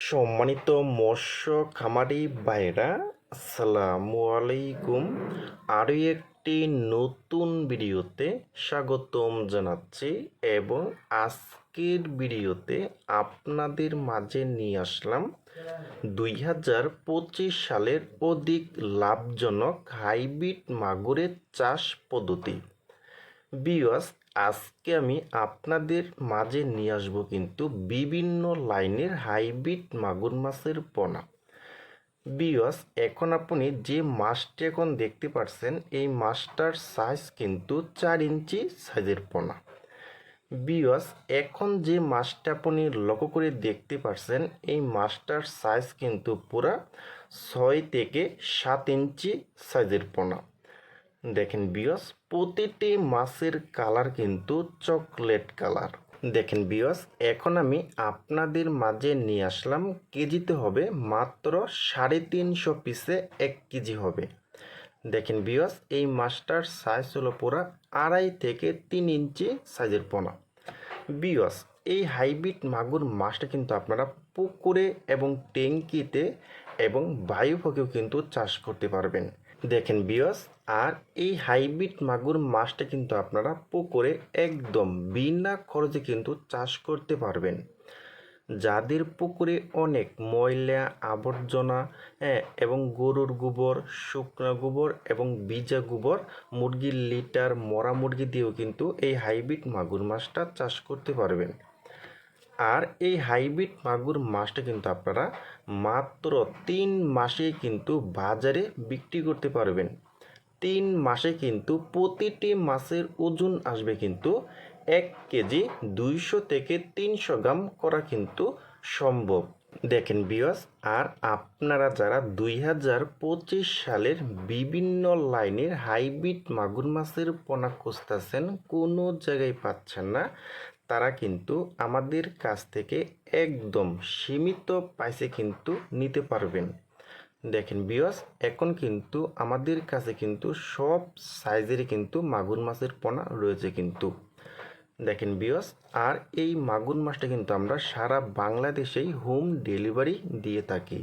সম্মানিত মৎস্য খামারি ভাইরা, আসসালামু আলাইকুম। আরও একটি নতুন ভিডিওতে স্বাগতম জানাচ্ছি এবং আজকের ভিডিওতে আপনাদের মাঝে নিয়ে আসলাম 2025 সালের অধিক লাভজনক হাইব্রিড মাগুরের চাষ পদ্ধতি। ভিউয়ার্স, আজকে আমি আপনাদের মাঝে নিয়ে আসবো কিন্তু বিভিন্ন লাইনের হাইব্রিড মাগুর মাছের পোনা। ভিউয়ার্স, এখন আপনি যে মাছটি এখন দেখতে পাচ্ছেন, এই মাছটার সাইজ কিন্তু 4 ইঞ্চি সাইজের পোনা। ভিউয়ার্স, এখন যে মাছটা আপনি লক্ষ্য করে দেখতে পাচ্ছেন, এই মাছটার সাইজ কিন্তু পুরা 6 থেকে 7 ইঞ্চি সাইজের পোনা। দেখেন ভিউয়ার্স, প্রতিটি মাছের কালার কিন্তু চকলেট কালার। দেখেন ভিউয়ার্স, এখন আমি আপনাদের মাঝে নিয়ে আসলাম, কেজিতে হবে মাত্র 350 পিসে 1 কেজি হবে। দেখেন ভিউয়ার্স, এই মাছটার সাইজ হলো পুরা 2.5 থেকে 3 ইঞ্চি সাইজের পোনা। ভিউয়ার্স, এই হাইব্রিড মাগুর মাছটা কিন্তু আপনারা পুকুরে এবং ট্যাঙ্কিতে এবং বায়ুফকেও কিন্তু চাষ করতে পারবেন। দেখেন ভিউয়ার্স, আর এই হাইব্রিড মাগুর মাছটা কিন্তু আপনারা পুকুরে একদম বিনা খরচে কিন্তু চাষ করতে পারবেন। যাদের পুকুরে অনেক ময়লা আবর্জনা এবং গরুর গোবর, শুকনো গোবর এবং ভিজা গোবর, মুরগির লিটার, মরা মুরগি দিয়েও কিন্তু এই হাইব্রিড মাগুর মাছটা চাষ করতে পারবেন। আর এই হাইব্রিড মাগুর মাছটা কিন্তু আপনারা মাত্র 3 মাসে কিন্তু বাজারে বিক্রি করতে পারবেন। 3 মাসে কিন্তু প্রতিটি মাছের ওজন আসবে কিন্তু 1 কেজি 200 থেকে 300 গ্রাম করা কিন্তু সম্ভব। দেখেন ভিউয়ার্স, আর আপনারা যারা 2025 সালের বিভিন্ন লাইনের হাইব্রিড মাগুর মাছের পোনা খুঁজতেছেন, কোনো জায়গায় পাচ্ছেন না, তারা কিন্তু আমাদের কাছ থেকে একদম সীমিত প্রাইসে কিন্তু নিতে পারবেন। দেখেন ভিউয়ার্স, এখন কিন্তু আমাদের কাছে কিন্তু সব সাইজেরই কিন্তু মাগুর মাছের পোনা রয়েছে কিন্তু। দেখেন ভিউয়ার্স, আর এই মাগুর মাছটা কিন্তু আমরা সারা বাংলাদেশেই হোম ডেলিভারি দিয়ে থাকি।